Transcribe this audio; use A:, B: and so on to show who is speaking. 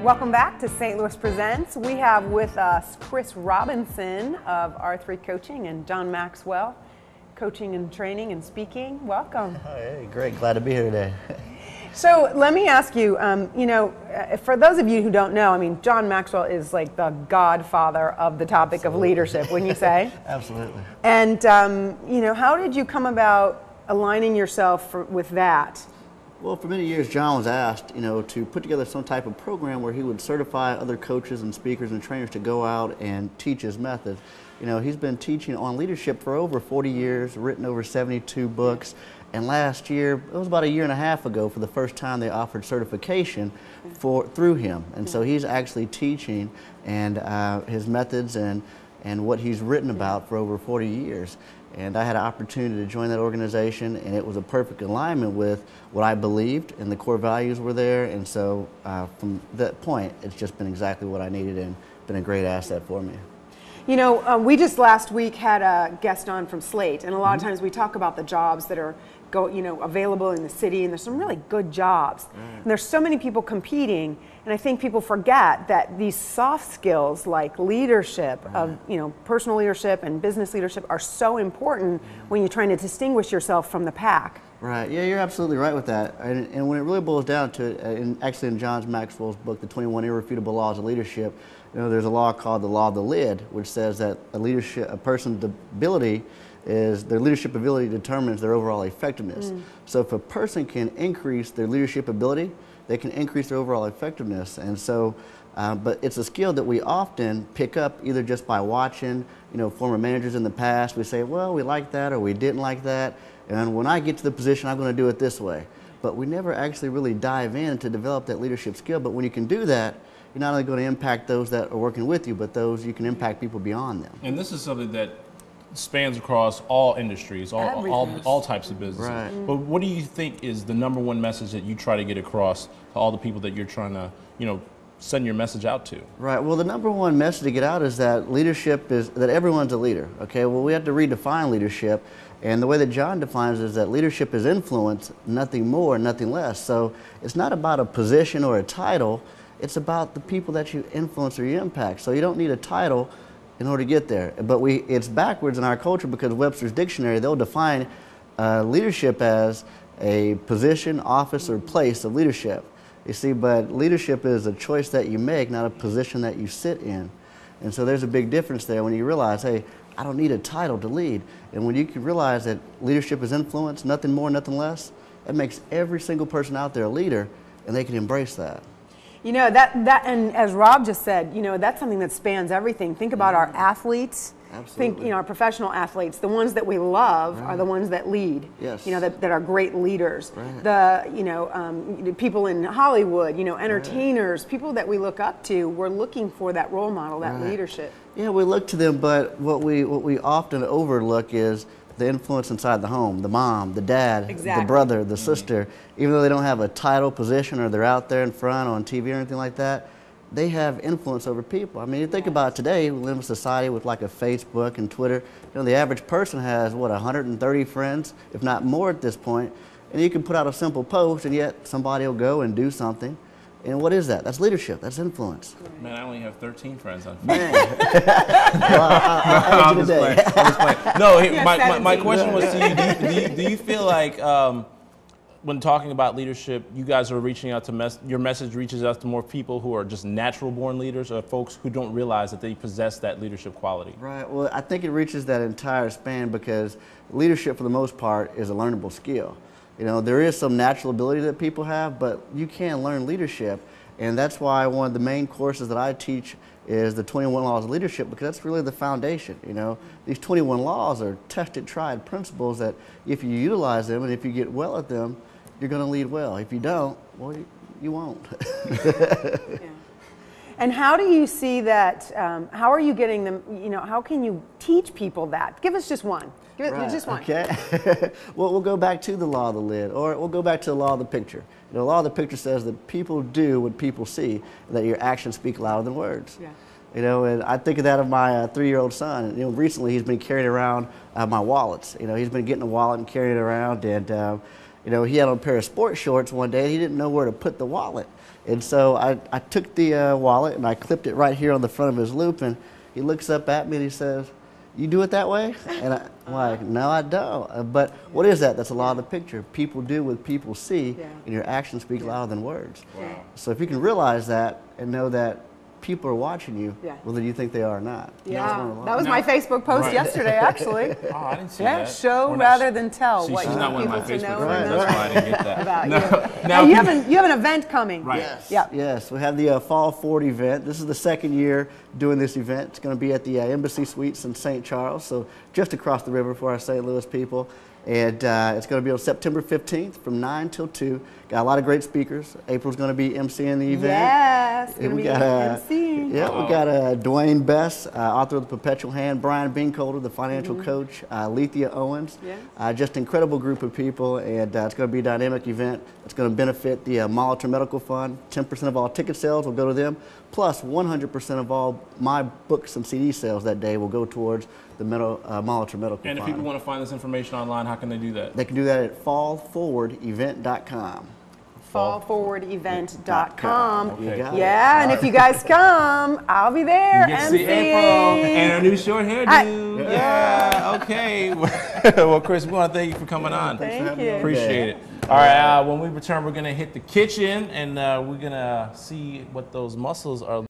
A: Welcome back to St. Louis Presents. We have with us Chris Robinson of R3 Coaching and John Maxwell, coaching and training and speaking. Welcome.
B: Hey, great. Glad to be here today.
A: So let me ask you, for those of you who don't know, I mean, John Maxwell is like the godfather of the topic of leadership, wouldn't you say?
B: Absolutely.
A: And, how did you come about aligning yourself with that?
B: Well, for many years, John was asked, to put together some type of program where he would certify other coaches and speakers and trainers to go out and teach his methods. He's been teaching on leadership for over 40 years, written over 72 books, and last year, it was about a year and a half ago, for the first time they offered certification through him. And so he's actually teaching and his methods and what he's written about for over 40 years. And I had an opportunity to join that organization, and it was a perfect alignment with what I believed, and the core values were there. And so from that point, it's just been exactly what I needed and been a great asset for me.
A: We just last week had a guest on from Slate, and a lot of times we talk about the jobs that are available in the city, and there's some really good jobs. And there's so many people competing, and I think people forget that these soft skills like leadership, of personal leadership and business leadership, are so important when you're trying to distinguish yourself from the pack.
B: Right. Yeah, you're absolutely right with that. And when it really boils down to it, actually in John Maxwell's book, The 21 Irrefutable Laws of Leadership, there's a law called the Law of the Lid, which says that a person's ability is their leadership ability determines their overall effectiveness. So if a person can increase their leadership ability, they can increase their overall effectiveness. And so, but it's a skill that we often pick up either just by watching, former managers in the past. We say, well, we like that or we didn't like that. And when I get to the position, I'm going to do it this way. But we never actually really dive in to develop that leadership skill. But when you can do that, you're not only going to impact those that are working with you, but those you can impact people beyond them.
C: And this is something that spans across all industries, all types of businesses.
B: Right.
C: But what do you think is the number one message that you try to get across to all the people that you're trying to, send your message out to?
B: Right. Well, the number one message to get out is that leadership is that everyone's a leader. Okay. Well, we have to redefine leadership, and the way that John defines it is that leadership is influence, nothing more, nothing less. So it's not about a position or a title. It's about the people that you influence or you impact. So you don't need a title in order to get there. But it's backwards in our culture, because Webster's Dictionary, they'll define leadership as a position, office, or place of leadership. You see, but leadership is a choice that you make, not a position that you sit in. And so there's a big difference there when you realize, hey, I don't need a title to lead. And when you can realize that leadership is influence, nothing more, nothing less, that makes every single person out there a leader, and they can embrace that.
A: That and as Rob just said, that's something that spans everything. Think about our athletes.
B: Absolutely.
A: Think, our professional athletes, the ones that we love are the ones that lead.
B: Yes.
A: That are great leaders.
B: Right.
A: The people in Hollywood, entertainers, people that we look up to, we're looking for that role model, that leadership.
B: Yeah, we look to them, but what we often overlook is the influence inside the home, the mom, the dad, the brother, the sister. Even though they don't have a title, position, or they're out there in front on TV or anything like that, they have influence over people. I mean, you think about it today, we live in a society with like a Facebook and Twitter. The average person has, 130 friends, if not more at this point. And you can put out a simple post, and yet somebody will go and do something. And what is that? That's leadership. That's influence.
C: Man, I only have 13 friends on Facebook.
B: Man. Well,
C: I'm just playing. No, my question was to you. Do you feel like when talking about leadership, you guys are reaching out to your message reaches out to more people who are just natural born leaders, or folks who don't realize that they possess that leadership quality? Right.
B: Well, I think it reaches that entire span, because leadership for the most part is a learnable skill. There is some natural ability that people have, but you can learn leadership. And that's why one of the main courses that I teach is the 21 Laws of Leadership, because that's really the foundation. These 21 laws are tested, tried principles that if you utilize them and if you get well at them, you're going to lead well. If you don't, well, you won't.
A: Yeah. And how do you see that, how are you getting them, how can you teach people that? Give us just one. Give us just one.
B: Okay. Well, we'll go back to the Law of the Lid, or we'll go back to the Law of the Picture. The Law of the Picture says that people do what people see, and that your actions speak louder than words.
A: Yeah.
B: And I think of that of my 3-year-old son. Recently he's been carrying around my wallets. He's been getting a wallet and carrying it around, and you know, he had on a pair of sports shorts one day and he didn't know where to put the wallet. And so I took the wallet and I clipped it right here on the front of his loop, and he looks up at me and he says, "You do it that way?" And I'm like, "No, I don't." But what is that? That's a law of the picture. People do what people see, and your actions speak louder than words.
C: Wow.
B: So if you can realize that and know that people are watching you,
A: Yeah.
B: whether you think they are or not.
A: Yeah, that was my Facebook post yesterday, actually.
C: Oh, I didn't see
A: Yeah,
C: that.
A: show
C: Well,
A: rather than tell.
C: See,
A: what
C: she's
A: you
C: not
A: want
C: one of my
A: people to
C: Facebook
A: know
C: friends.
A: and
C: That's why I didn't get that.
A: about
C: No,
A: you.
C: now
A: Now, you have an event coming.
C: Right.
B: Yes.
A: Yeah.
B: Yes. We have the Fall Forward event. This is the second year doing this event. It's going to be at the Embassy Suites in St. Charles, so just across the river for our St. Louis people. And it's going to be on September 15th from 9 till 2. Got a lot of great speakers. April's going to be emceeing the event.
A: Yes,
B: And
A: we
B: got
A: MC.
B: Yeah, we got Dwayne Bess, author of The Perpetual Hand, Brian Binkolder, the financial coach, Lethea Owens.
A: Yeah.
B: Just an incredible group of people, and it's going to be a dynamic event. It's going to benefit the Molitor Medical Fund. 10% of all ticket sales will go to them, plus 100% of all my books and CD sales that day will go towards the Molitor Medical Fund.
C: And if people want to find this information online, how can they do that?
B: They can do that at fallforwardevent.com.
A: fallforwardevent.com.
C: Okay.
A: Yeah, and if you guys come, I'll be there.
C: You get to see April and her new short hairdo. Yeah, okay. Well, Chris, we want to thank you for coming on.
A: Thank you.
C: Appreciate it. All right, when we return, we're going to hit the kitchen, and we're going to see what those mussels are